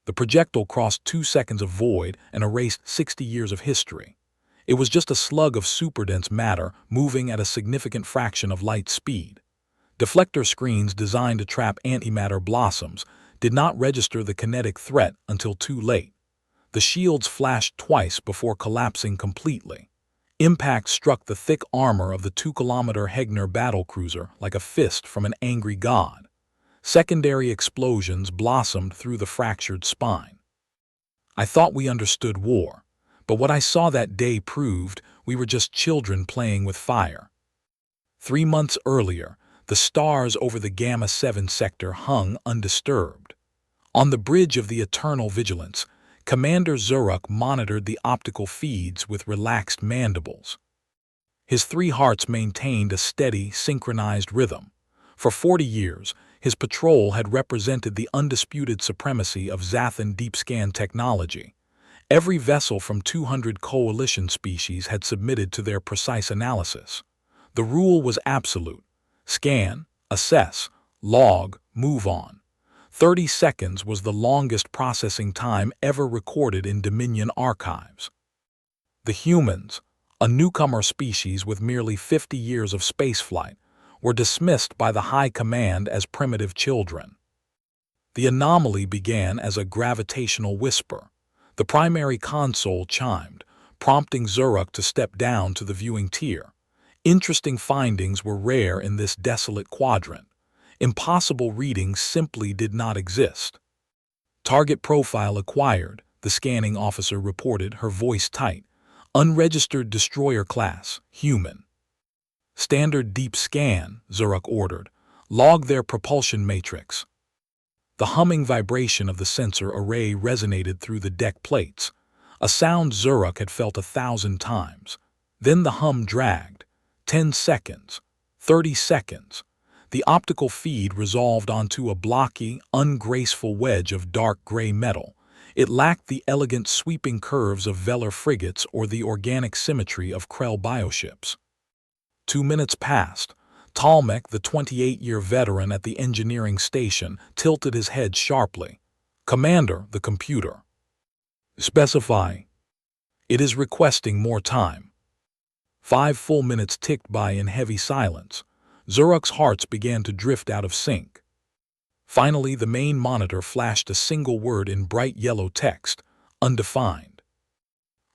The projectile crossed 2 seconds of void and erased 60 years of history. It was just a slug of superdense matter moving at a significant fraction of light speed. Deflector screens designed to trap antimatter blossoms did not register the kinetic threat until too late. The shields flashed twice before collapsing completely. Impact struck the thick armor of the 2-kilometer Hegner battlecruiser like a fist from an angry god. Secondary explosions blossomed through the fractured spine. I thought we understood war, but what I saw that day proved we were just children playing with fire. 3 months earlier, the stars over the Gamma 7 sector hung undisturbed. On the bridge of the Eternal Vigilance, Commander Zuruk monitored the optical feeds with relaxed mandibles. His 3 hearts maintained a steady, synchronized rhythm. For 40 years, his patrol had represented the undisputed supremacy of Zathan deep-scan technology. Every vessel from 200 coalition species had submitted to their precise analysis. The rule was absolute: scan, assess, log, move on. 30 seconds was the longest processing time ever recorded in Dominion archives. The humans, a newcomer species with merely 50 years of spaceflight, were dismissed by the High Command as primitive children. The anomaly began as a gravitational whisper. The primary console chimed, prompting Zuruk to step down to the viewing tier. Interesting findings were rare in this desolate quadrant. Impossible readings simply did not exist. Target profile acquired, the scanning officer reported, her voice tight. Unregistered destroyer class, human. Standard deep scan, Zuruk ordered. Log their propulsion matrix. The humming vibration of the sensor array resonated through the deck plates, a sound Zuruk had felt 1,000 times. Then the hum dragged. 10 seconds. 30 seconds. The optical feed resolved onto a blocky, ungraceful wedge of dark gray metal. It lacked the elegant sweeping curves of Velar frigates or the organic symmetry of Krell bioships. 2 minutes passed. Talmek, the 28-year veteran at the engineering station, tilted his head sharply. "Commander, the computer." "Specify." "It is requesting more time." 5 full minutes ticked by in heavy silence. Zuruk's hearts began to drift out of sync. Finally, the main monitor flashed a single word in bright yellow text: undefined.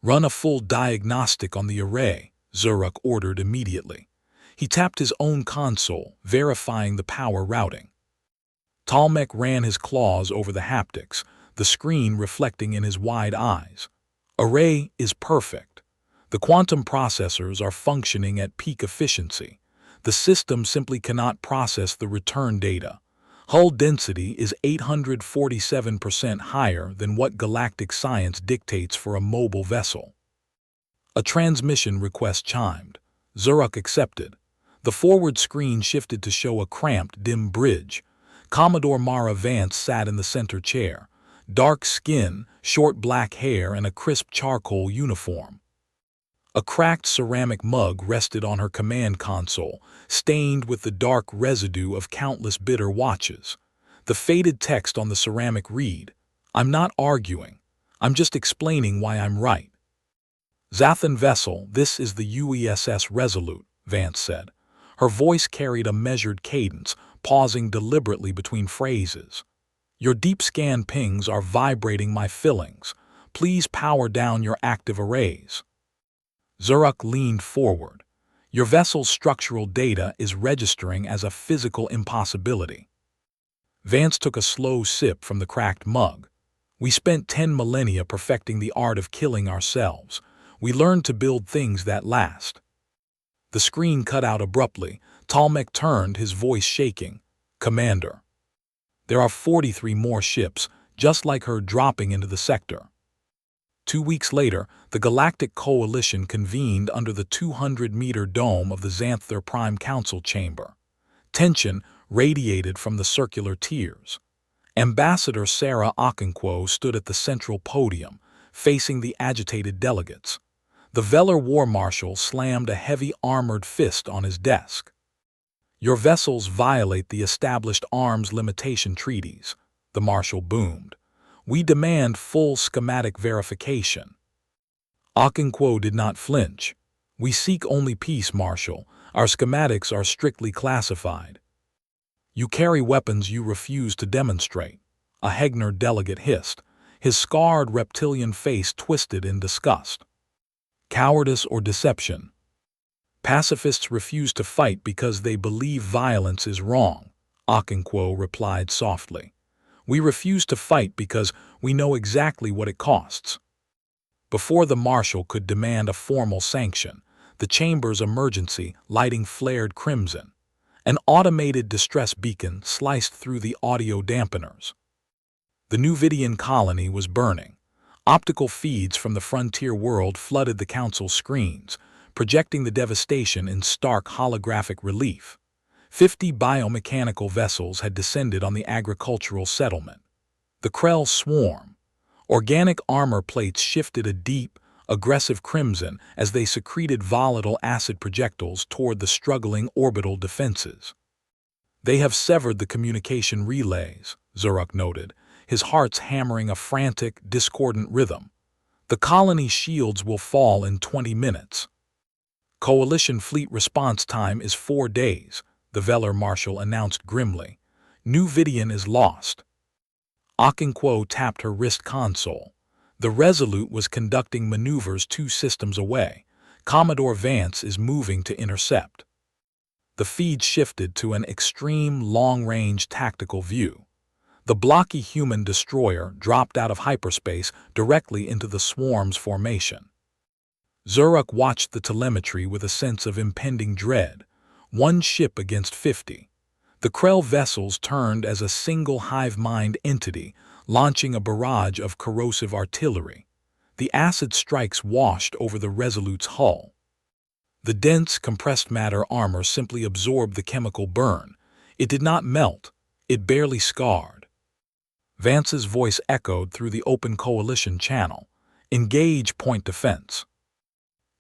"Run a full diagnostic on the array," Zuruk ordered immediately. He tapped his own console, verifying the power routing. Talmek ran his claws over the haptics, the screen reflecting in his wide eyes. "Array is perfect. The quantum processors are functioning at peak efficiency. The system simply cannot process the return data. Hull density is 847% higher than what galactic science dictates for a mobile vessel." A transmission request chimed. Zuruk accepted. The forward screen shifted to show a cramped, dim bridge. Commodore Mara Vance sat in the center chair. Dark skin, short black hair, and a crisp charcoal uniform. A cracked ceramic mug rested on her command console, stained with the dark residue of countless bitter watches. The faded text on the ceramic read, "I'm not arguing. I'm just explaining why I'm right." "Zathan vessel, this is the UESS Resolute," Vance said. Her voice carried a measured cadence, pausing deliberately between phrases. "Your deep scan pings are vibrating my fillings. Please power down your active arrays." Zuruk leaned forward. "Your vessel's structural data is registering as a physical impossibility." Vance took a slow sip from the cracked mug. "We spent 10 millennia perfecting the art of killing ourselves. We learned to build things that last." The screen cut out abruptly. Talmek turned, his voice shaking. "Commander, there are 43 more ships, just like her, dropping into the sector." 2 weeks later, the Galactic Coalition convened under the 200-meter dome of the Xanthar Prime Council chamber. Tension radiated from the circular tiers. Ambassador Sarah Okonkwo stood at the central podium, facing the agitated delegates. The Velar War Marshal slammed a heavy armored fist on his desk. "Your vessels violate the established arms limitation treaties," the Marshal boomed. We demand full schematic verification. Okonkwo did not flinch. We seek only peace, Marshal. Our schematics are strictly classified. You carry weapons you refuse to demonstrate, a Hegner delegate hissed, his scarred reptilian face twisted in disgust. Cowardice or deception? Pacifists refuse to fight because they believe violence is wrong, Okonkwo replied softly. We refuse to fight because we know exactly what it costs. Before the marshal could demand a formal sanction, the chamber's emergency lighting flared crimson. An automated distress beacon sliced through the audio dampeners. The Nuvidian colony was burning. Optical feeds from the frontier world flooded the council's screens, projecting the devastation in stark holographic relief. 50 biomechanical vessels had descended on the agricultural settlement. The Krell swarm. Organic armor plates shifted a deep, aggressive crimson as they secreted volatile acid projectiles toward the struggling orbital defenses. They have severed the communication relays, Zuruk noted, his heart's hammering a frantic, discordant rhythm. The colony shields will fall in 20 minutes. Coalition fleet response time is 4 days, the Velar Marshal announced grimly. New Vidian is lost. Okonkwo tapped her wrist console. The Resolute was conducting maneuvers 2 systems away. Commodore Vance is moving to intercept. The feed shifted to an extreme long-range tactical view. The blocky human destroyer dropped out of hyperspace directly into the swarm's formation. Zuruk watched the telemetry with a sense of impending dread. 1 ship against 50. The Krell vessels turned as a single hive-mind entity, launching a barrage of corrosive artillery. The acid strikes washed over the Resolute's hull. The dense, compressed matter armor simply absorbed the chemical burn. It did not melt. It barely scarred. Vance's voice echoed through the open coalition channel. Engage point defense.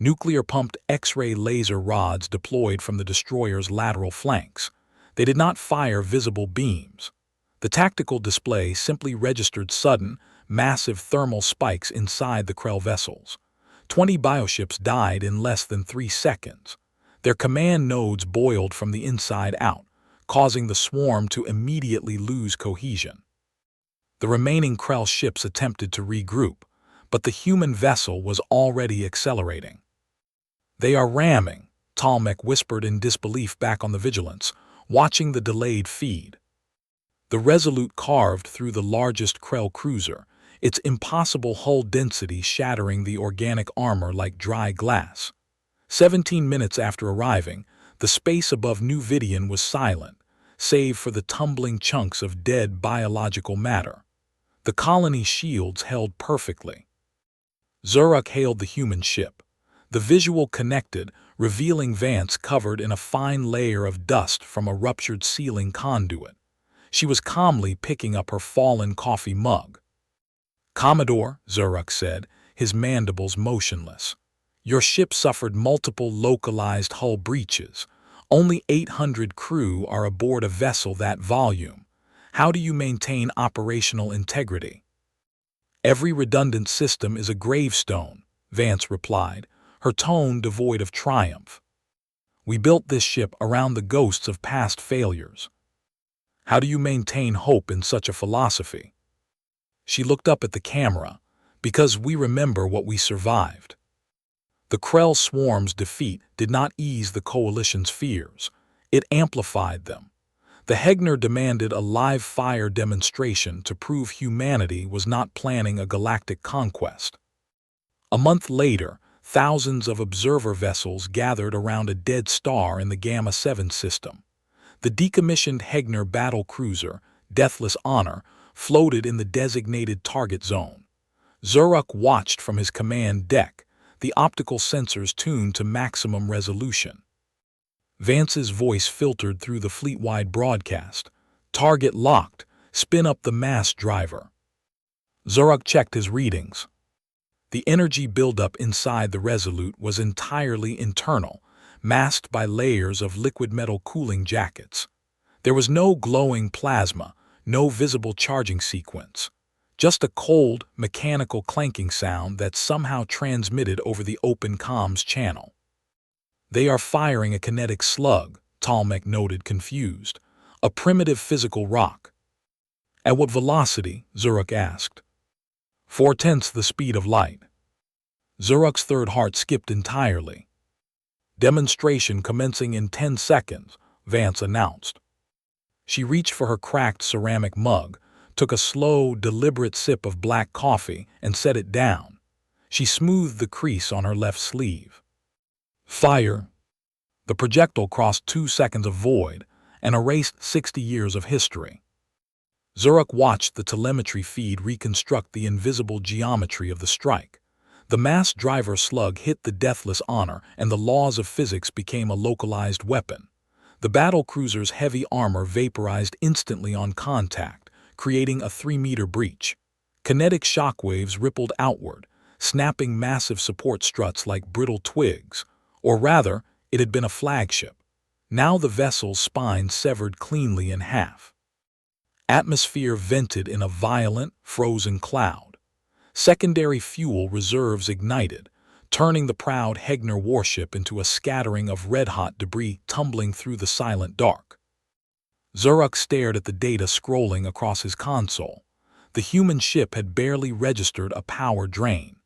Nuclear-pumped X-ray laser rods deployed from the destroyer's lateral flanks. They did not fire visible beams. The tactical display simply registered sudden, massive thermal spikes inside the Krell vessels. 20 bioships died in less than 3 seconds. Their command nodes boiled from the inside out, causing the swarm to immediately lose cohesion. The remaining Krell ships attempted to regroup, but the human vessel was already accelerating. They are ramming, Talmec whispered in disbelief back on the Vigilance, watching the delayed feed. The Resolute carved through the largest Krell cruiser, its impossible hull density shattering the organic armor like dry glass. 17 minutes after arriving, the space above New Vidian was silent, save for the tumbling chunks of dead biological matter. The colony shields held perfectly. Zuruk hailed the human ship. The visual connected, revealing Vance covered in a fine layer of dust from a ruptured ceiling conduit. She was calmly picking up her fallen coffee mug. Commodore, Zuruk said, his mandibles motionless. Your ship suffered multiple localized hull breaches. Only 800 crew are aboard a vessel that volume. How do you maintain operational integrity? Every redundant system is a gravestone, Vance replied, her tone devoid of triumph. We built this ship around the ghosts of past failures. How do you maintain hope in such a philosophy? She looked up at the camera, because we remember what we survived. The Krell swarm's defeat did not ease the Coalition's fears. It amplified them. The Hegner demanded a live-fire demonstration to prove humanity was not planning a galactic conquest. A month later, thousands of observer vessels gathered around a dead star in the Gamma 7 system. The decommissioned Hegner battle cruiser, Deathless Honor, floated in the designated target zone. Zuruk watched from his command deck, the optical sensors tuned to maximum resolution. Vance's voice filtered through the fleet-wide broadcast. Target locked. Spin up the mass driver. Zuruk checked his readings. The energy buildup inside the Resolute was entirely internal, masked by layers of liquid metal cooling jackets. There was no glowing plasma, no visible charging sequence. Just a cold, mechanical clanking sound that somehow transmitted over the open comms channel. "They are firing a kinetic slug," Talmec noted, confused. "A primitive physical rock." "At what velocity?" Zuruk asked. "4/10 the speed of light." Zuruk's third heart skipped entirely. "Demonstration commencing in 10 seconds, Vance announced. She reached for her cracked ceramic mug, took a slow, deliberate sip of black coffee, and set it down. She smoothed the crease on her left sleeve. "Fire!" The projectile crossed 2 seconds of void and erased 60 years of history. Zuruk watched the telemetry feed reconstruct the invisible geometry of the strike. The mass driver slug hit the deathless honor, and the laws of physics became a localized weapon. The battle cruiser's heavy armor vaporized instantly on contact, creating a 3-meter breach. Kinetic shockwaves rippled outward, snapping massive support struts like brittle twigs. Or rather, it had been a flagship. Now the vessel's spine severed cleanly in half. Atmosphere vented in a violent, frozen cloud. Secondary fuel reserves ignited, turning the proud Hegner warship into a scattering of red-hot debris tumbling through the silent dark. Zuruk stared at the data scrolling across his console. The human ship had barely registered a power drain.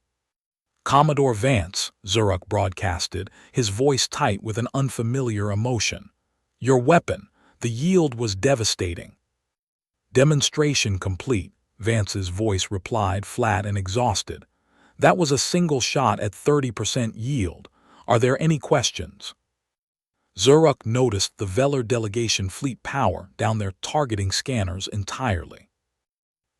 "Commodore Vance," Zuruk broadcasted, his voice tight with an unfamiliar emotion. "Your weapon, the yield was devastating." "Demonstration complete," Vance's voice replied, flat and exhausted. "That was a single shot at 30% yield. Are there any questions?" Zuruk noticed the Velar delegation fleet power down their targeting scanners entirely.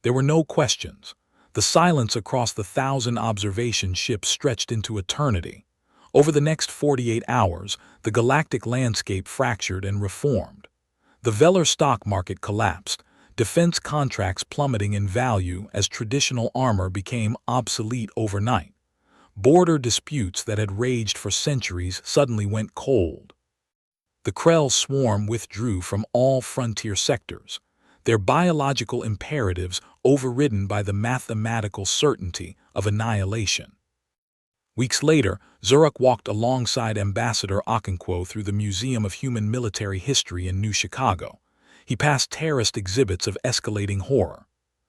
There were no questions. The silence across the 1,000 observation ships stretched into eternity. Over the next 48 hours, the galactic landscape fractured and reformed. The Velar stock market collapsed, defense contracts plummeting in value as traditional armor became obsolete overnight. Border disputes that had raged for centuries suddenly went cold. The Krell swarm withdrew from all frontier sectors, their biological imperatives overridden by the mathematical certainty of annihilation. Weeks later, Zuruk walked alongside Ambassador Okonkwo through the Museum of Human Military History in New Chicago. He passed terraced exhibits of escalating horror.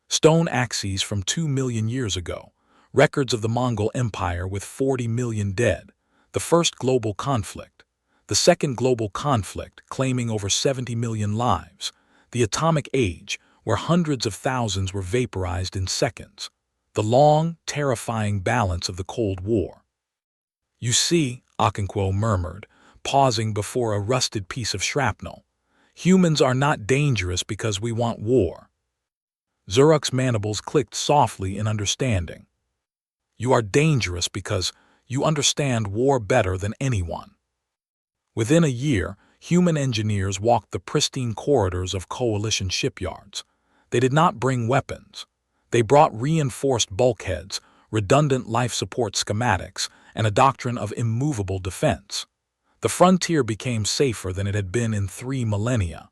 Stone axes from 2 million years ago, records of the Mongol Empire with 40 million dead, the first global conflict, the second global conflict claiming over 70 million lives, the atomic age, where hundreds of thousands were vaporized in seconds, the long, terrifying balance of the Cold War. "You see," Okonkwo murmured, pausing before a rusted piece of shrapnel, "humans are not dangerous because we want war." Zuruk's mandibles clicked softly in understanding. "You are dangerous because you understand war better than anyone." Within a year, human engineers walked the pristine corridors of coalition shipyards. They did not bring weapons. They brought reinforced bulkheads, redundant life support schematics, and a doctrine of immovable defense. The frontier became safer than it had been in 3 millennia.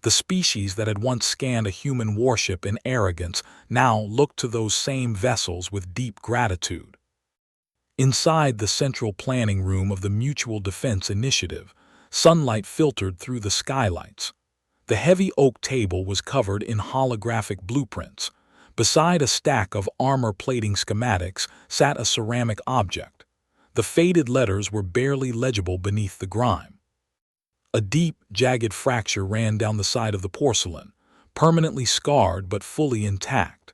The species that had once scanned a human warship in arrogance now looked to those same vessels with deep gratitude. Inside the central planning room of the Mutual Defense Initiative, sunlight filtered through the skylights. The heavy oak table was covered in holographic blueprints. Beside a stack of armor-plating schematics sat a ceramic object. The faded letters were barely legible beneath the grime. A deep, jagged fracture ran down the side of the porcelain, permanently scarred but fully intact.